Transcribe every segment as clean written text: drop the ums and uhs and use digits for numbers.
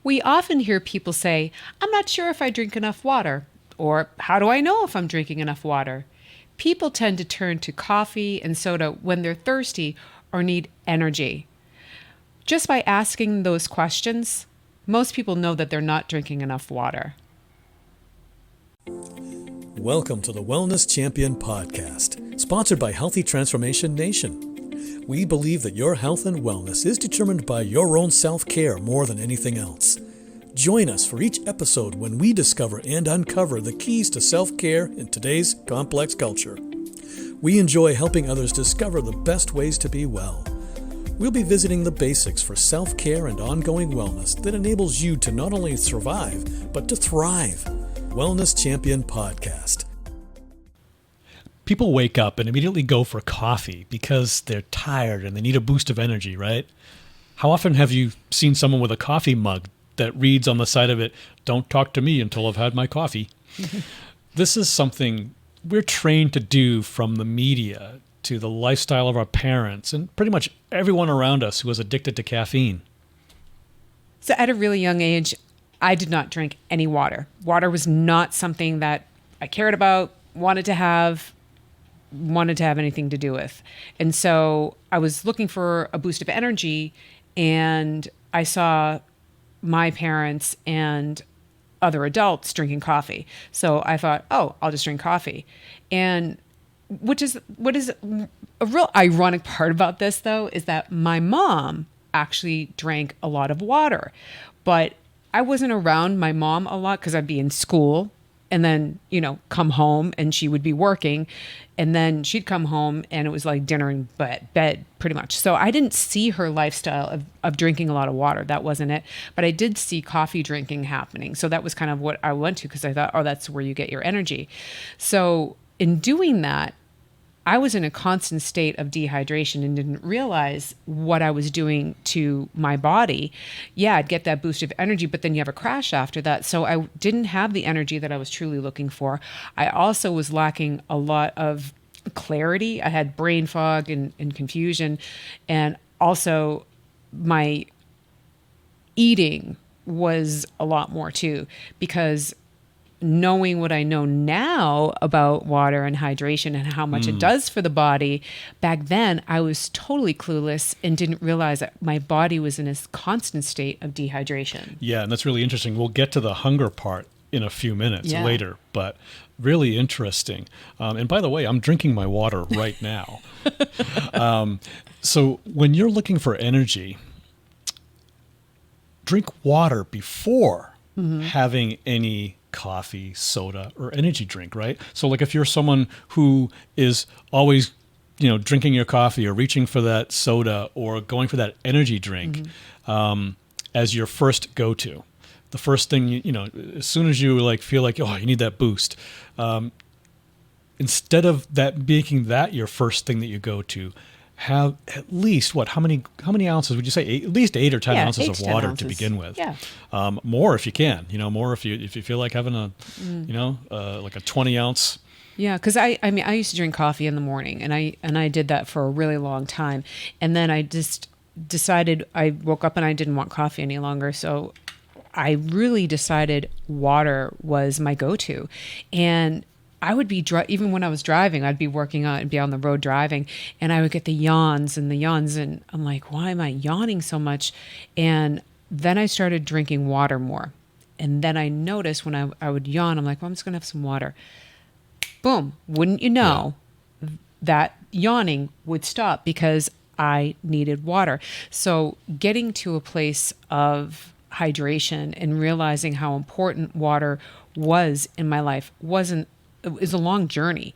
We often hear people say, I'm not sure if I drink enough water, or how do I know if I'm drinking enough water? People tend to turn to coffee and soda when they're thirsty or need energy. Just by asking those questions, most people know that they're not drinking enough water. Welcome to the Wellness Champion Podcast, sponsored by Healthy Transformation Nation. We believe that your health and wellness is determined by your own self-care more than anything else. Join us for each episode when we discover and uncover the keys to self-care in today's complex culture. We enjoy helping others discover the best ways to be well. We'll be visiting the basics for self-care and ongoing wellness that enables you to not only survive, but to thrive. Wellness Champion Podcast. People wake up and immediately go for coffee because they're tired and they need a boost of energy, right? How often have you seen someone with a coffee mug that reads on the side of it, "Don't talk to me until I've had my coffee"? This is something we're trained to do from the media to the lifestyle of our parents and pretty much everyone around us who is addicted to caffeine. So at a really young age, I did not drink any water. Water was not something that I cared about, wanted to have anything to do with. And so I was looking for a boost of energy, and I saw my parents and other adults drinking coffee. So I thought, oh, I'll just drink coffee. And what is a real ironic part about this, though, is that my mom actually drank a lot of water, but I wasn't around my mom a lot because I'd be in school and then, come home and she would be working, and then she'd come home and it was like dinner and bed pretty much. So I didn't see her lifestyle of drinking a lot of water. That wasn't it. But I did see coffee drinking happening. So that was kind of what I went to because I thought, oh, that's where you get your energy. So in doing that, I was in a constant state of dehydration and didn't realize what I was doing to my body. Yeah, I'd get that boost of energy, but then you have a crash after that. So I didn't have the energy that I was truly looking for. I also was lacking a lot of clarity. I had brain fog and confusion. And also my eating was a lot more too, because knowing what I know now about water and hydration and how much it does for the body, back then I was totally clueless and didn't realize that my body was in a constant state of dehydration. Yeah, and that's really interesting. We'll get to the hunger part in a few minutes later, but really interesting. And by the way, I'm drinking my water right now. So when you're looking for energy, drink water before having any coffee, soda, or energy drink, right? So like if you're someone who is always, drinking your coffee or reaching for that soda or going for that energy drink as your first go-to, the first thing, as soon as you feel like, oh, you need that boost, instead of that making that your first thing that you go to, have at least how many ounces would you say? At least 8 or 10 ounces of water to begin with. Yeah. More if you can. More if you feel like having a like a 20 ounce. Yeah, because I used to drink coffee in the morning, and I did that for a really long time, and then I just decided I woke up and I didn't want coffee any longer, so I really decided water was my go-to, and I would be even when I was driving, I'd be working out and be on the road driving, and I would get the yawns, and I'm like, why am I yawning so much? And then I started drinking water more. And then I noticed when I would yawn, I'm like, well, I'm just going to have some water. Boom. Wouldn't you know, that yawning would stop because I needed water. So getting to a place of hydration and realizing how important water was in my life it was a long journey,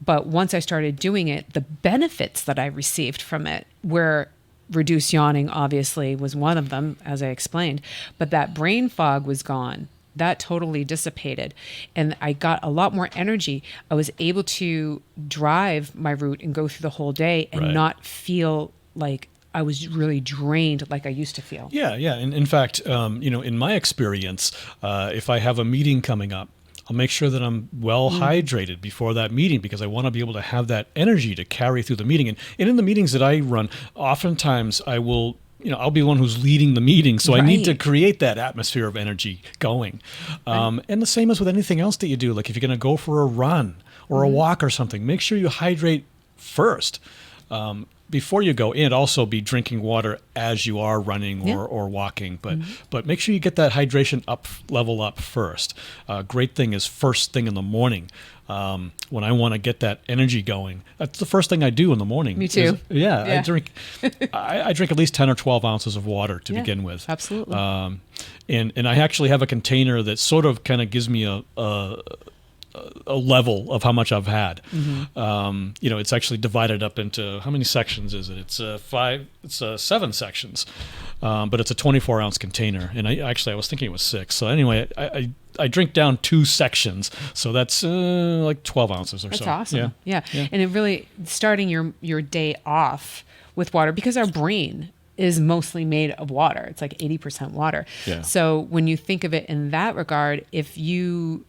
but once I started doing it, the benefits that I received from it were reduced yawning, obviously, was one of them, as I explained, but that brain fog was gone. That totally dissipated, and I got a lot more energy. I was able to drive my route and go through the whole day and not feel like I was really drained like I used to feel. Yeah. And in fact, in my experience, if I have a meeting coming up, I'll make sure that I'm well hydrated before that meeting because I want to be able to have that energy to carry through the meeting. And in the meetings that I run, oftentimes I will I'll be the one who's leading the meeting. So I need to Right. create that atmosphere of energy going. And the same as with anything else that you do. Like if you're going to go for a run or a walk or something, make sure you hydrate first before you go, and also be drinking water as you are running or walking. But make sure you get that hydration level up first. Great thing is first thing in the morning. When I want to get that energy going, that's the first thing I do in the morning. Me too. Yeah. Yeah. I drink I drink at least 10 or 12 ounces of water to begin with. Absolutely. And I actually have a container that sort of kind of gives me a level of how much I've had. It's actually divided up into, how many sections is it? It's 7 sections, but it's a 24-ounce container. And I was thinking it was 6. So anyway, I drink down 2 sections. So that's like 12 ounces or so. That's awesome. Yeah. And it really, starting your day off with water, because our brain is mostly made of water. It's like 80% water. Yeah. So when you think of it in that regard, if you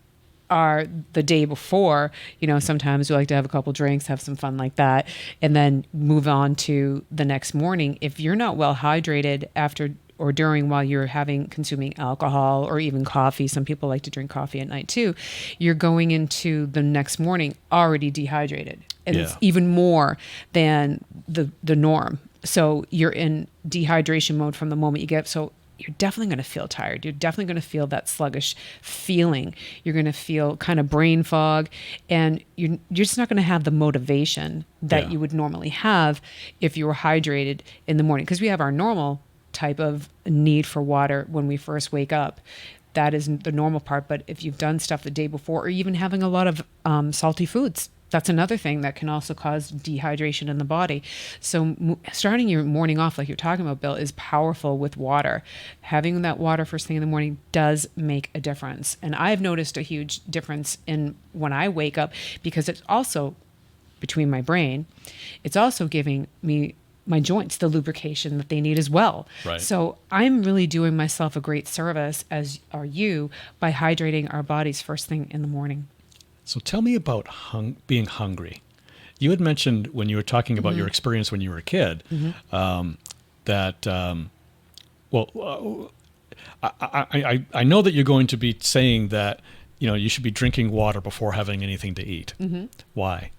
are the day before, sometimes we like to have a couple drinks, have some fun like that, and then move on to the next morning. If you're not well hydrated after or during while you're consuming alcohol or even coffee, some people like to drink coffee at night too, you're going into the next morning already dehydrated. And it's even more than the norm. So you're in dehydration mode from the moment you get up. So you're definitely going to feel tired. You're definitely going to feel that sluggish feeling. You're going to feel kind of brain fog, and you're just not going to have the motivation that you would normally have if you were hydrated in the morning. Because we have our normal type of need for water when we first wake up. That is the normal part. But if you've done stuff the day before, or even having a lot of salty foods, that's another thing that can also cause dehydration in the body. So starting your morning off, like you're talking about, Bill, is powerful with water. Having that water first thing in the morning does make a difference. And I've noticed a huge difference in when I wake up, because it's also between my brain, it's also giving me my joints the lubrication that they need as well. Right. So I'm really doing myself a great service, as are you, by hydrating our bodies first thing in the morning. So tell me about being hungry. You had mentioned when you were talking about your experience when you were a kid, that, I know that you're going to be saying that, you should be drinking water before having anything to eat. Why?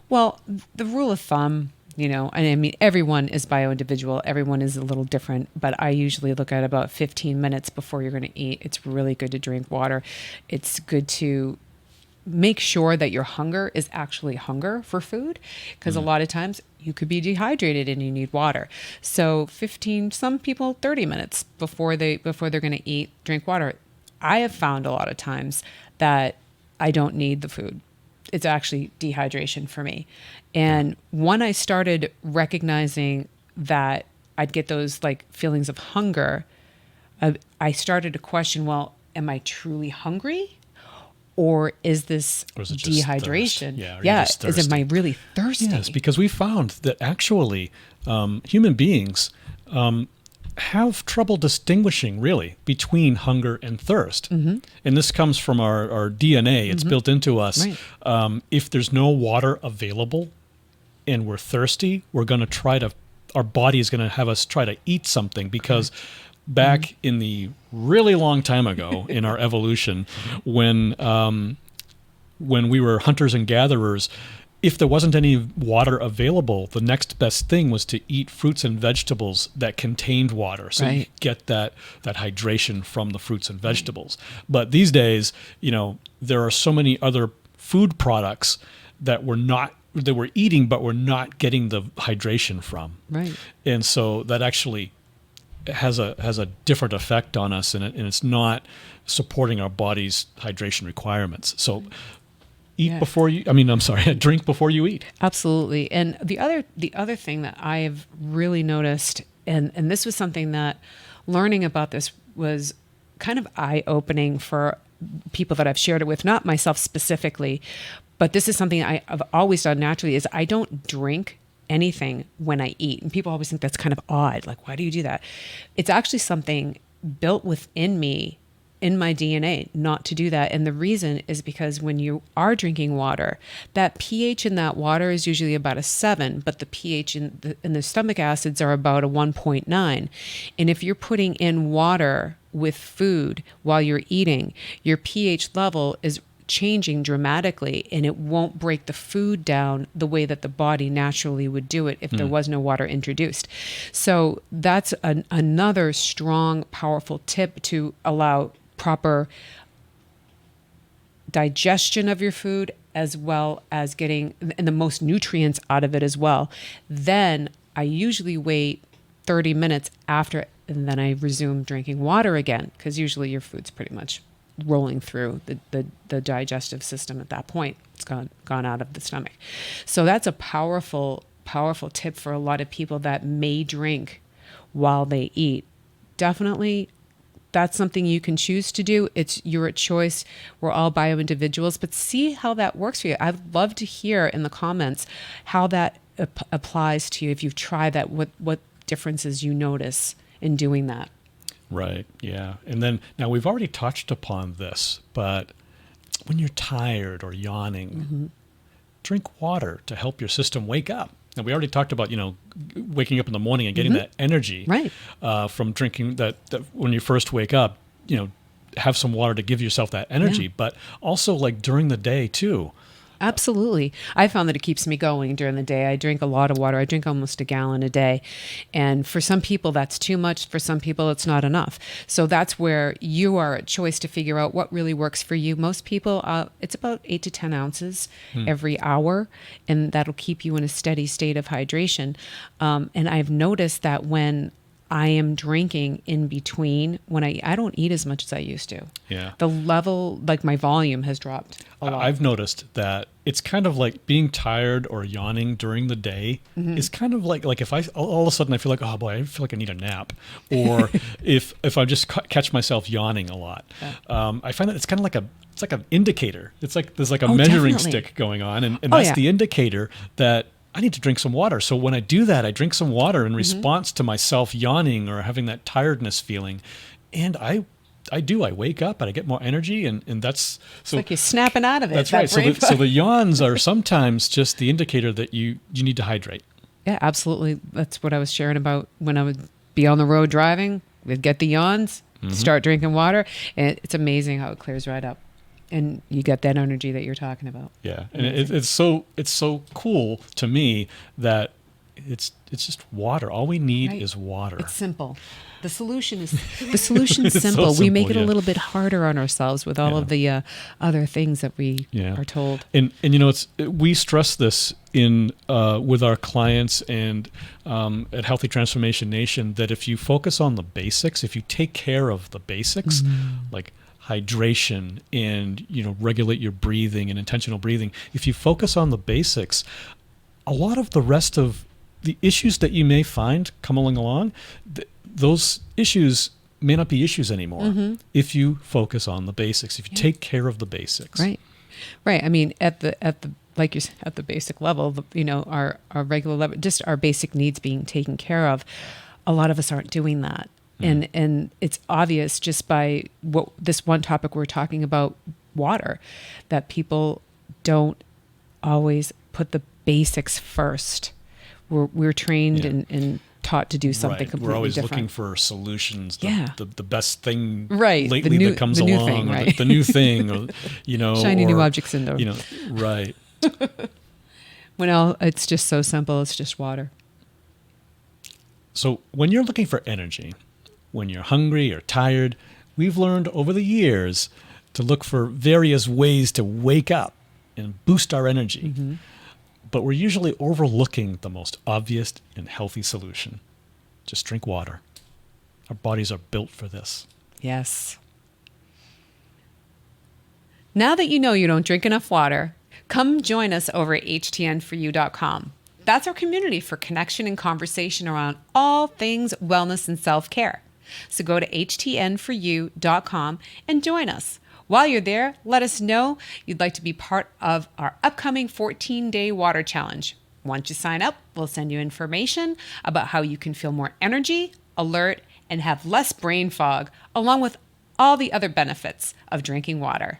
Well, the rule of thumb, and I mean, everyone is bio-individual. Everyone is a little different, but I usually look at about 15 minutes before you're going to eat. It's really good to drink water. It's good to make sure that your hunger is actually hunger for food, because a lot of times you could be dehydrated and you need water. So 15, some people 30 minutes before they're going to eat, drink water. I have found a lot of times that I don't need the food. It's actually dehydration for me. And when I started recognizing that I'd get those like feelings of hunger, I started to question, well, am I truly hungry? Or is this Or is it just dehydration? thirst? Yeah, are you just thirsty? Am I really thirsty? Yes, because we found that actually human beings have trouble distinguishing really between hunger and thirst. And this comes from our DNA. It's built into us. Right. If there's no water available and we're thirsty, our body is going to have us try to eat something, because back in the really long time ago in our evolution, when we were hunters and gatherers, if there wasn't any water available, the next best thing was to eat fruits and vegetables that contained water. So you get that hydration from the fruits and vegetables. But these days, there are so many other food products that we're eating, but we're not getting the hydration from. Right. And so that actually has a different effect on us, and it's not supporting our body's hydration requirements. So drink before you eat. Absolutely. And the other thing that I have really noticed, and this was something that learning about this was kind of eye-opening for people that I've shared it with, not myself specifically, but this is something I've always done naturally, is I don't drink anything when I eat. And people always think that's kind of odd. Like, why do you do that? It's actually something built within me in my DNA not to do that. And the reason is because when you are drinking water, that pH in that water is usually about a 7, but the pH in the stomach acids are about a 1.9. And if you're putting in water with food while you're eating, your pH level is changing dramatically, and it won't break the food down the way that the body naturally would do it if there was no water introduced. So that's another strong, powerful tip to allow proper digestion of your food, as well as getting and the most nutrients out of it as well. Then I usually wait 30 minutes after, and then I resume drinking water again, because usually your food's pretty much rolling through the digestive system at that point. It's gone out of the stomach. So that's a powerful tip for a lot of people that may drink while they eat. Definitely, that's something you can choose to do. It's your choice. We're all bio-individuals, but see how that works for you. I'd love to hear in the comments how that applies to you. If you've tried that, what differences you notice in doing that. Right. Yeah. And then now we've already touched upon this, but when you're tired or yawning, drink water to help your system wake up. And we already talked about, waking up in the morning and getting that energy from drinking that when you first wake up, have some water to give yourself that energy, but also like during the day too. Absolutely. I found that it keeps me going during the day. I drink a lot of water. I drink almost a gallon a day. And for some people, that's too much. For some people, it's not enough. So that's where you are a choice to figure out what really works for you. Most people, it's about 8 to 10 ounces every hour, and that'll keep you in a steady state of hydration. And I've noticed that when I am drinking in between, when I don't eat as much as I used to. Yeah. The level, like my volume has dropped a lot. I've noticed that it's kind of like being tired or yawning during the day is kind of like if I all of a sudden I feel like, oh boy, I feel like I need a nap, or if I just catch myself yawning a lot, I find that it's kind of like it's like an indicator. It's like there's like a measuring stick going on, and that's the indicator that I need to drink some water. So when I do that, I drink some water in response to myself yawning or having that tiredness feeling. And I wake up and I get more energy, and that's... It's like you're snapping out of it. That's right. So the yawns are sometimes just the indicator that you need to hydrate. Yeah, absolutely. That's what I was sharing about when I would be on the road driving. We'd get the yawns, start drinking water, and it's amazing how it clears right up. And you get that energy that you're talking about. Yeah, and it's so cool to me that it's just water. All we need is water. It's simple. The solution is simple. So simple. We make it a little bit harder on ourselves with all of the other things that we are told. And we stress this in with our clients and at Healthy Transformation Nation, that if you focus on the basics, if you take care of the basics, like hydration and regulate your breathing and intentional breathing, if you focus on the basics, a lot of the rest of the issues that you may find coming along, those issues may not be issues anymore if you focus on the basics, if you take care of the basics. Right. I mean, at the like you said, at the basic level, our regular level, just our basic needs being taken care of. A lot of us aren't doing that. And it's obvious just by this one topic we're talking about, water, that people don't always put the basics first. We're trained and taught to do something completely different. We're always looking for solutions. The best thing lately that comes along, thing, or the new thing, or shiny new object syndrome. Right. When it's just so simple, it's just water. So when you're looking for energy, when you're hungry or tired, we've learned over the years to look for various ways to wake up and boost our energy. But we're usually overlooking the most obvious and healthy solution. Just drink water. Our bodies are built for this. Yes. Now that you know you don't drink enough water, come join us over at htnforyou.com. That's our community for connection and conversation around all things wellness and self-care. So go to htnforyou.com and join us. While you're there, let us know you'd like to be part of our upcoming 14-day water challenge. Once you sign up, we'll send you information about how you can feel more energy, alert, and have less brain fog, along with all the other benefits of drinking water.